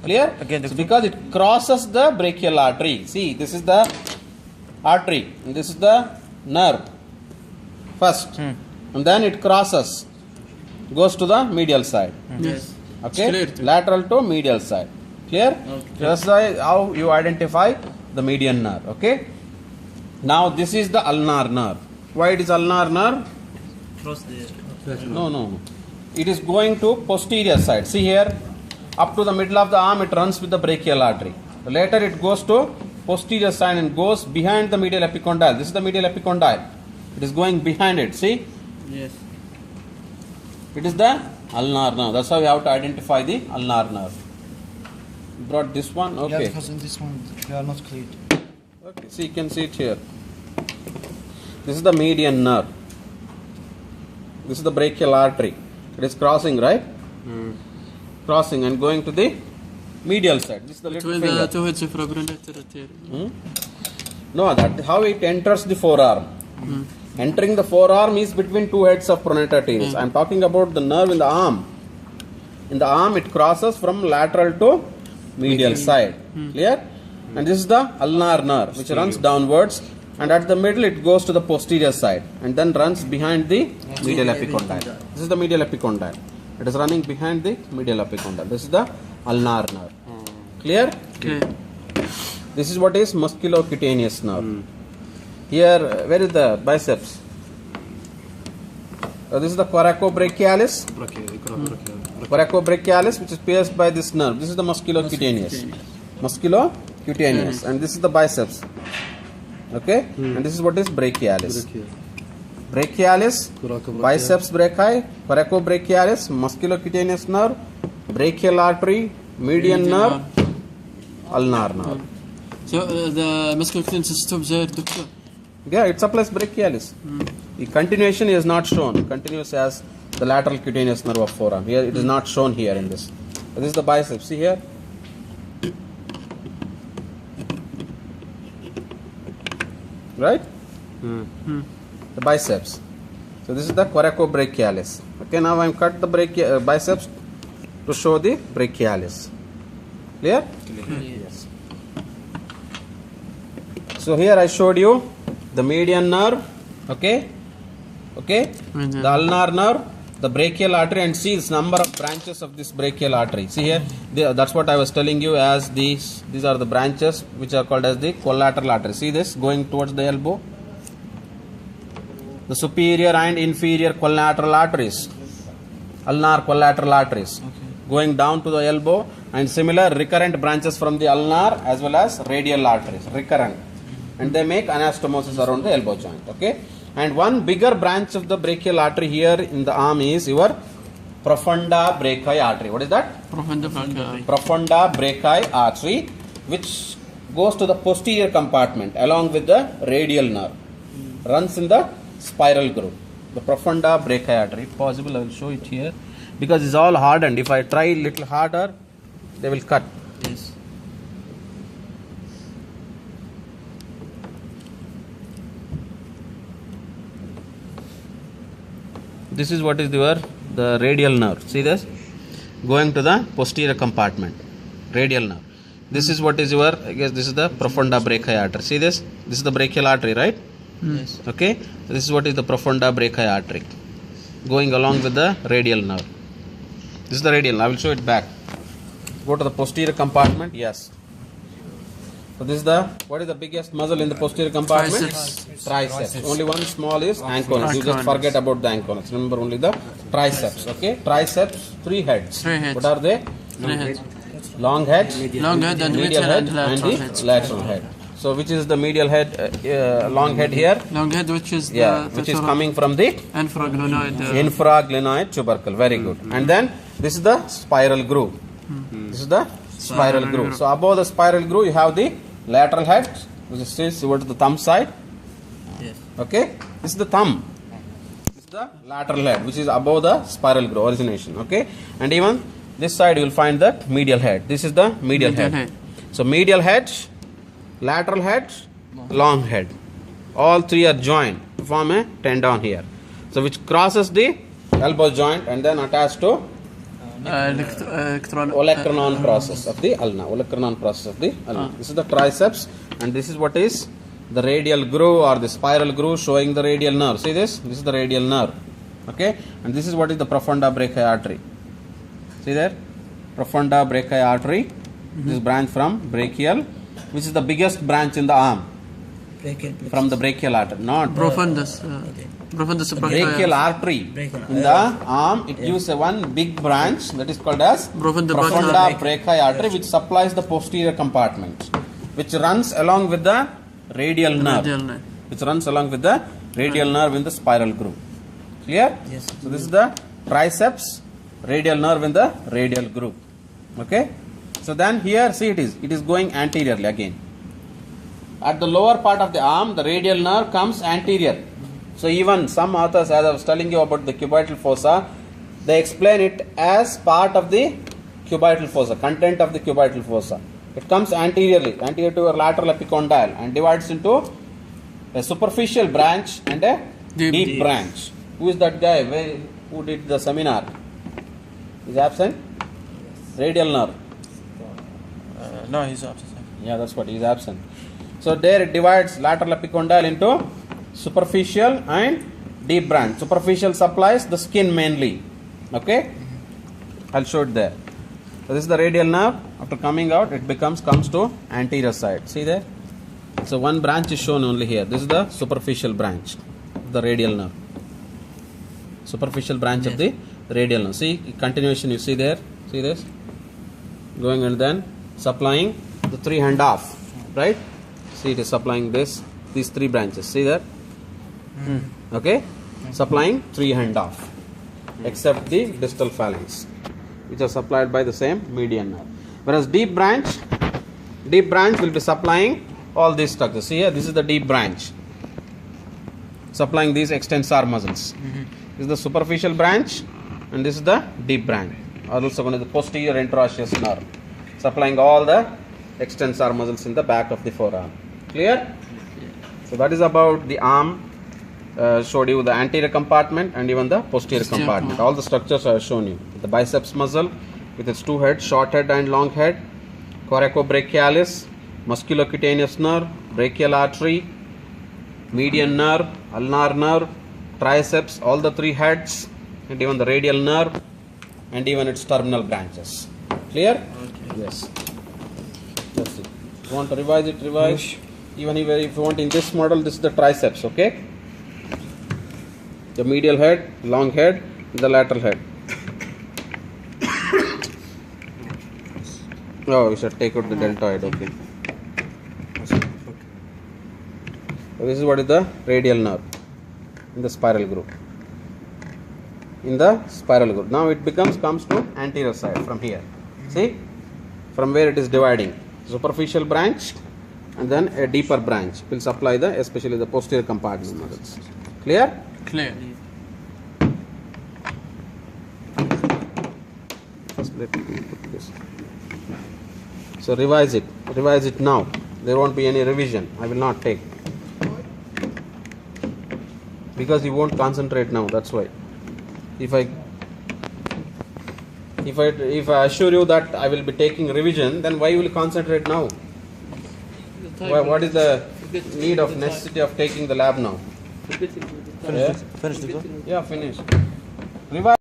Clear? Again, So because it crosses the brachial artery. See, this is the artery, and this is the nerve first, and then it crosses, goes to the medial side. Yes. Okay, Clear. lateral to medial side. Clear? Okay. That's why how you identify the median nerve. Okay. Now this is the ulnar nerve. Why it is ulnar nerve? Cross the. No. It is going to posterior side. See here, up to the middle of the arm, it runs with the brachial artery. Later it goes to posterior side and goes behind the medial epicondyle. This is the medial epicondyle. It is going behind it. See, Yes. it is the ulnar nerve. That's how we have to identify the ulnar nerve. You brought this one. Yeah, Okay. because in this one they are not clear. Okay. See, you can see it here. This is the median nerve. This is the brachial artery. It is crossing, right? Crossing and going to the medial side. This is the little Between finger. the two heads of pronator artery. No, that how it enters the forearm. Entering the forearm is between two heads of pronator teres. I am talking about the nerve in the arm. In the arm, it crosses from lateral to medial side. Clear? And this is the ulnar nerve, which runs downwards. And at the middle, it goes to the posterior side and then runs behind the medial epicondyle. This is the medial epicondyle. It is running behind the medial epicondyle. This is the ulnar nerve. Clear? Okay. This is what is musculocutaneous nerve. Here, where is the biceps? This is the coracobrachialis. Coracobrachialis, which is pierced by this nerve. This is the musculocutaneous. Musculocutaneous. And this is the biceps. Okay? And this is what is brachialis. Brachialis, biceps brachii, coracobrachialis, musculocutaneous nerve, brachial artery, median nerve, ulnar nerve. So the musculocutaneous stops there, doctor. Yeah, it supplies brachialis. The continuation is not shown. Continuous as the lateral cutaneous nerve of forearm. Here it is not shown here in this. This is the biceps. See here. Right? The biceps. So this is the coracobrachialis. Okay, now I am cut the biceps to show the brachialis. Clear? Yes. So here I showed you the median nerve, okay, the ulnar nerve, the brachial artery, and see this number of branches of this brachial artery. See here, that's what I was telling you as these are the branches which are called as the collateral artery. See this going towards the elbow, the superior and inferior collateral arteries, ulnar collateral arteries, going down to the elbow, and similar recurrent branches from the ulnar as well as radial arteries, recurrent. And they make anastomosis around the elbow joint. Okay, and one bigger branch of the brachial artery here in the arm is your profunda brachii artery. What is that? Profunda brachii. Profunda brachii artery, which goes to the posterior compartment along with the radial nerve, runs in the spiral groove. The profunda brachii artery. If possible, I will show it here because it's all hardened. If I try little harder, they will cut. Yes. This is what is the radial nerve. See this? Going to the posterior compartment. Radial nerve. This is what is I guess this is the profunda brachii artery. See this? This is the brachial artery, right? Yes. Okay? This is what is the profunda brachii artery. Going along with the radial nerve. This is the radial. I will show it back. Go to the posterior compartment. Yes. So this is what is the biggest muscle in the posterior compartment? Triceps. Only one small is anconus. You just forget about the anconus. Remember only the triceps. Okay? Triceps, 3 heads. 3 heads. What are they? 3 heads. Long head, Long head and medial head, and lateral the head. lateral head. So which is the medial head, long head here? Long head, which is Which is coming from the infraglenoid. infraglenoid tubercle. Very good. And then this is the spiral groove. This is the spiral groove. So above the spiral groove you have the lateral head, which is towards the thumb side. Yes. Okay, this is the thumb. This is the lateral head, which is above the spiral groove origination. Okay, and even this side you will find the medial head. This is the medial head. So medial head, lateral head, long head. All 3 are joined to form a tendon here. So which crosses the elbow joint and then attached to electron. Olecranon process of the ulna. Olecranon process of the ulna. This is the triceps, and this is what is the radial groove or the spiral groove showing the radial nerve. See this? This is the radial nerve. Okay, and this is what is the profunda brachii artery. See there? Profunda brachii artery. This branch from brachial, which is the biggest branch in the arm. From the brachial artery, not Profundus. Profundus. brachial artery. In the arm, it gives a one big branch that is called as Profunda brachii artery, which supplies the posterior compartment, which runs along with the radial nerve. Which runs along with the radial nerve in the spiral groove. Clear? Yes. So this is the triceps, radial nerve in the radial groove. Okay? So then here, see it is going anteriorly again. At the lower part of the arm, the radial nerve comes anterior. So even some authors, as I was telling you about the cubital fossa, they explain it as part of the cubital fossa, content of the cubital fossa. It comes anteriorly, anterior to your lateral epicondyle, and divides into a superficial branch and a deep branch. Who is that guy? Who did the seminar? Is absent? Radial nerve. No, he's absent. Yeah, that's what, he is absent. So there it divides lateral epicondyle into superficial and deep branch. Superficial supplies the skin mainly. Okay? I'll show it there. So this is the radial nerve. After coming out, it comes to anterior side. See there? So one branch is shown only here. This is the superficial branch, the radial nerve. Superficial branch of the radial nerve. See, continuation you see there. See this? Going and then supplying the 3 hand off. Right? See, it is supplying these 3 branches. See that? Okay? Supplying 3 hand off. Except the distal phalanx, which are supplied by the same median nerve. Whereas deep branch will be supplying all these structures. See here, this is the deep branch, supplying these extensor muscles. This is the superficial branch, and this is the deep branch, or also known as the posterior interosseous nerve, supplying all the extensor muscles in the back of the forearm. Clear? So that is about the arm. Showed you the anterior compartment and even the posterior compartment. All the structures I have shown you. The biceps muscle with its 2 heads, short head and long head, coracobrachialis, musculocutaneous nerve, brachial artery, median nerve, ulnar nerve, triceps, all the 3 heads, and even the radial nerve, and even its terminal branches. Clear? Okay. Yes. That's it. If you want to revise it, revise. Even if you want in this model, this is the triceps, okay? The medial head, long head, the lateral head. Oh, we should take out the deltoid, okay. So this is what is the radial nerve in the spiral groove. In the spiral groove. Now it comes to anterior side from here. See? From where it is dividing. Superficial branch and then a deeper branch will supply especially the posterior compartment muscles. Clear? Clear. First let me put this. So revise it now. There won't be any revision. I will not take, because you won't concentrate now. That's why. If I assure you that I will be taking revision, then why will you concentrate now? What is the need of necessity of taking the lab now? Finished. Yeah, finished. Revise.